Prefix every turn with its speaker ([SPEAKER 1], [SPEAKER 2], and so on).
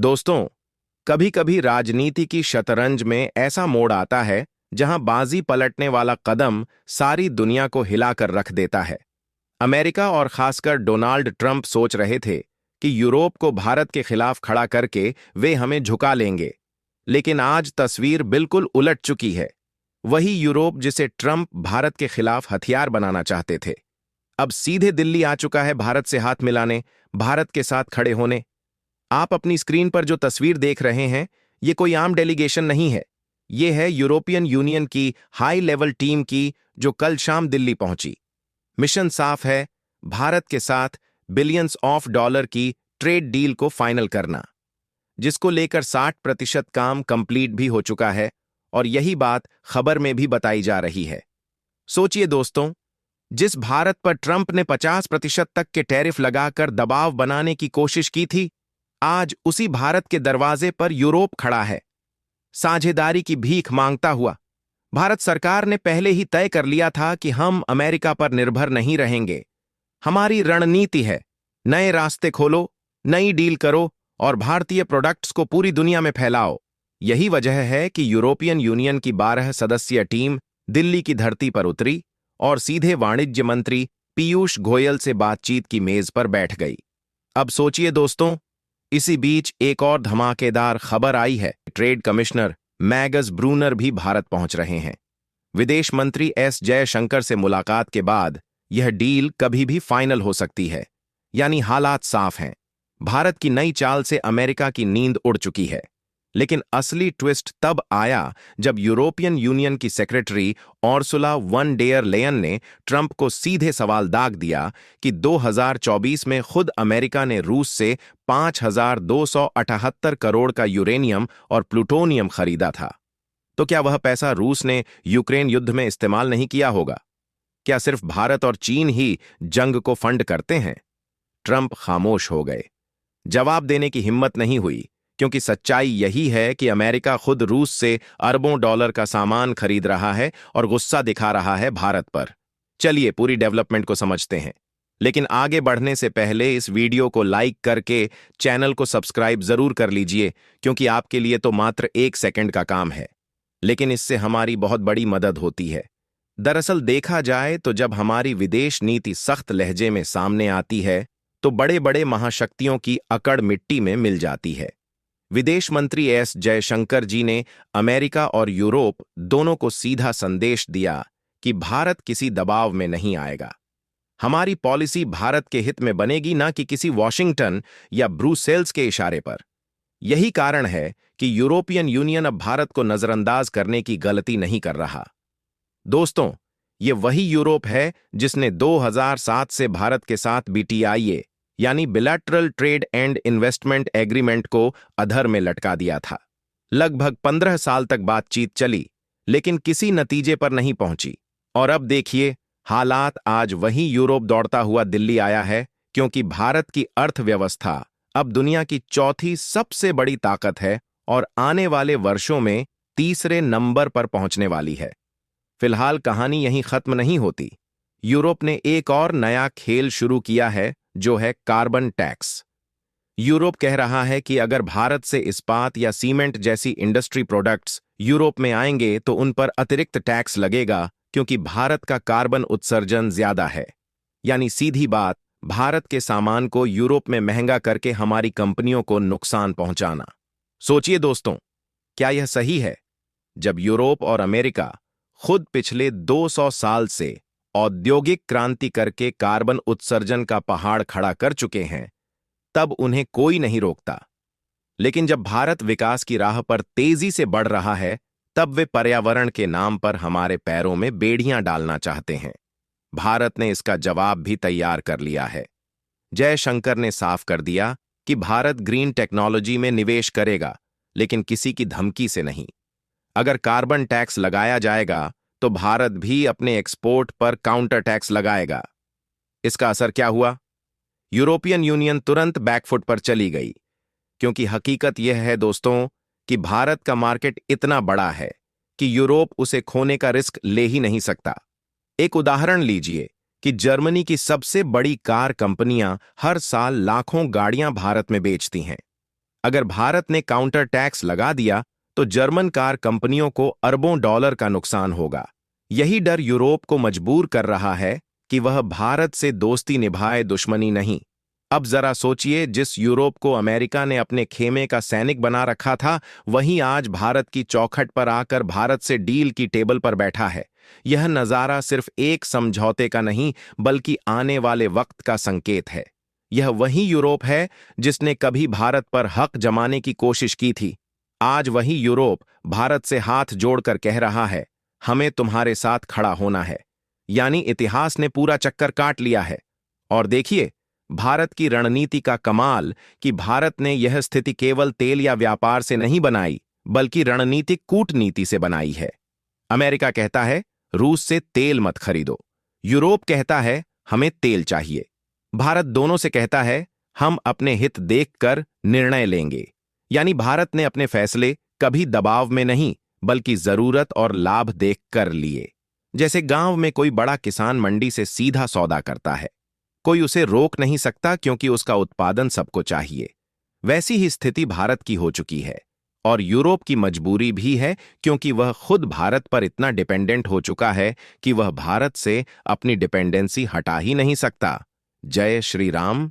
[SPEAKER 1] दोस्तों, कभी कभी राजनीति की शतरंज में ऐसा मोड़ आता है जहां बाजी पलटने वाला कदम सारी दुनिया को हिलाकर रख देता है। अमेरिका और खासकर डोनाल्ड ट्रंप सोच रहे थे कि यूरोप को भारत के खिलाफ खड़ा करके वे हमें झुका लेंगे, लेकिन आज तस्वीर बिल्कुल उलट चुकी है। वही यूरोप जिसे ट्रंप भारत के खिलाफ हथियार बनाना चाहते थे, अब सीधे दिल्ली आ चुका है भारत से हाथ मिलाने, भारत के साथ खड़े होने। आप अपनी स्क्रीन पर जो तस्वीर देख रहे हैं, ये कोई आम डेलीगेशन नहीं है। ये है यूरोपियन यूनियन की हाई लेवल टीम की, जो कल शाम दिल्ली पहुंची। मिशन साफ है, भारत के साथ बिलियंस ऑफ डॉलर की ट्रेड डील को फाइनल करना, जिसको लेकर 60% काम कंप्लीट भी हो चुका है, और यही बात खबर में भी बताई जा रही है। सोचिए दोस्तों, जिस भारत पर ट्रंप ने 50% तक के टैरिफ लगाकर दबाव बनाने की कोशिश की थी, आज उसी भारत के दरवाजे पर यूरोप खड़ा है, साझेदारी की भीख मांगता हुआ। भारत सरकार ने पहले ही तय कर लिया था कि हम अमेरिका पर निर्भर नहीं रहेंगे। हमारी रणनीति है, नए रास्ते खोलो, नई डील करो और भारतीय प्रोडक्ट्स को पूरी दुनिया में फैलाओ। यही वजह है कि यूरोपियन यूनियन की 12 सदस्यीय टीम दिल्ली की धरती पर उतरी और सीधे वाणिज्य मंत्री पीयूष गोयल से बातचीत की मेज पर बैठ गई। अब सोचिए दोस्तों, इसी बीच एक और धमाकेदार खबर आई है। ट्रेड कमिश्नर मैगस ब्रूनर भी भारत पहुंच रहे हैं। विदेश मंत्री एस जयशंकर से मुलाकात के बाद यह डील कभी भी फाइनल हो सकती है, यानी हालात साफ हैं। भारत की नई चाल से अमेरिका की नींद उड़ चुकी है। लेकिन असली ट्विस्ट तब आया जब यूरोपियन यूनियन की secretary Ursula von der Leyen ने ट्रंप को सीधे सवाल दाग दिया कि 2024 में खुद अमेरिका ने रूस से 5,278 करोड़ का यूरेनियम और प्लूटोनियम खरीदा था। तो क्या वह पैसा रूस ने यूक्रेन युद्ध में इस्तेमाल नहीं किया होगा? क्या सिर्फ भारत और चीन ही जंग को फंड करते हैं? ट्रंप खामोश हो गए। जवाब देने की हिम्मत नहीं हुई, क्योंकि सच्चाई यही है कि अमेरिका खुद रूस से अरबों डॉलर का सामान खरीद रहा है और गुस्सा दिखा रहा है भारत पर। चलिए पूरी डेवलपमेंट को समझते हैं, लेकिन आगे बढ़ने से पहले इस वीडियो को लाइक करके चैनल को सब्सक्राइब जरूर कर लीजिए, क्योंकि आपके लिए तो मात्र 1 सेकंड का काम है, लेकिन इससे हमारी बहुत बड़ी मदद होती है। दरअसल देखा जाए तो जब हमारी विदेश नीति सख्त लहजे में सामने आती है, तो बड़े बड़े महाशक्तियों की अकड़ मिट्टी में मिल जाती है। विदेश मंत्री एस जयशंकर जी ने अमेरिका और यूरोप दोनों को सीधा संदेश दिया कि भारत किसी दबाव में नहीं आएगा। हमारी पॉलिसी भारत के हित में बनेगी, ना कि किसी वॉशिंगटन या ब्रुसेल्स के इशारे पर। यही कारण है कि यूरोपियन यूनियन अब भारत को नजरअंदाज करने की गलती नहीं कर रहा। दोस्तों, ये वही यूरोप है जिसने 2007 से भारत के साथ बीटीआईए यानी बिलैटरल ट्रेड एंड इन्वेस्टमेंट एग्रीमेंट को अधर में लटका दिया था। लगभग 15 साल तक बातचीत चली, लेकिन किसी नतीजे पर नहीं पहुंची। और अब देखिए, हालात आज वही यूरोप दौड़ता हुआ दिल्ली आया है, क्योंकि भारत की अर्थव्यवस्था अब दुनिया की चौथी सबसे बड़ी ताकत है और आने वाले वर्षों में तीसरे नंबर पर पहुंचने वाली है। फिलहाल कहानी यहीं खत्म नहीं होती। यूरोप ने एक और नया खेल शुरू किया है, जो है कार्बन टैक्स। यूरोप कह रहा है कि अगर भारत से इस्पात या सीमेंट जैसी इंडस्ट्री प्रोडक्ट्स यूरोप में आएंगे तो उन पर अतिरिक्त टैक्स लगेगा, क्योंकि भारत का कार्बन उत्सर्जन ज्यादा है। यानी सीधी बात, भारत के सामान को यूरोप में महंगा करके हमारी कंपनियों को नुकसान पहुंचाना। सोचिए दोस्तों, क्या यह सही है? जब यूरोप और अमेरिका खुद पिछले 200 साल से औद्योगिक क्रांति करके कार्बन उत्सर्जन का पहाड़ खड़ा कर चुके हैं, तब उन्हें कोई नहीं रोकता। लेकिन जब भारत विकास की राह पर तेजी से बढ़ रहा है, तब वे पर्यावरण के नाम पर हमारे पैरों में बेड़ियां डालना चाहते हैं। भारत ने इसका जवाब भी तैयार कर लिया है। जयशंकर ने साफ कर दिया कि भारत ग्रीन टेक्नोलॉजी में निवेश करेगा, लेकिन किसी की धमकी से नहीं। अगर कार्बन टैक्स लगाया जाएगा तो भारत भी अपने एक्सपोर्ट पर काउंटर टैक्स लगाएगा। इसका असर क्या हुआ? यूरोपियन यूनियन तुरंत बैकफुट पर चली गई, क्योंकि हकीकत यह है दोस्तों कि भारत का मार्केट इतना बड़ा है कि यूरोप उसे खोने का रिस्क ले ही नहीं सकता। एक उदाहरण लीजिए कि जर्मनी की सबसे बड़ी कार कंपनियां हर साल लाखों गाड़ियां भारत में बेचती हैं। अगर भारत ने काउंटर टैक्स लगा दिया तो जर्मन कार कंपनियों को अरबों डॉलर का नुकसान होगा। यही डर यूरोप को मजबूर कर रहा है कि वह भारत से दोस्ती निभाए, दुश्मनी नहीं। अब जरा सोचिए, जिस यूरोप को अमेरिका ने अपने खेमे का सैनिक बना रखा था, वहीं आज भारत की चौखट पर आकर भारत से डील की टेबल पर बैठा है। यह नजारा सिर्फ एक समझौते का नहीं, बल्कि आने वाले वक्त का संकेत है। यह वही यूरोप है जिसने कभी भारत पर हक जमाने की कोशिश की थी। आज वही यूरोप भारत से हाथ जोड़कर कह रहा है, हमें तुम्हारे साथ खड़ा होना है। यानी इतिहास ने पूरा चक्कर काट लिया है। और देखिए, भारत की रणनीति का कमाल कि भारत ने यह स्थिति केवल तेल या व्यापार से नहीं बनाई, बल्कि रणनीतिक कूटनीति से बनाई है। अमेरिका कहता है, रूस से तेल मत खरीदो। यूरोप कहता है, हमें तेल चाहिए। भारत दोनों से कहता है, हम अपने हित देखकर निर्णय लेंगे। यानी भारत ने अपने फैसले कभी दबाव में नहीं, बल्कि जरूरत और लाभ देखकर लिए। जैसे गांव में कोई बड़ा किसान मंडी से सीधा सौदा करता है, कोई उसे रोक नहीं सकता क्योंकि उसका उत्पादन सबको चाहिए। वैसी ही स्थिति भारत की हो चुकी है, और यूरोप की मजबूरी भी है, क्योंकि वह खुद भारत पर इतना डिपेंडेंट हो चुका है कि वह भारत से अपनी डिपेंडेंसी हटा ही नहीं सकता। जय श्री राम।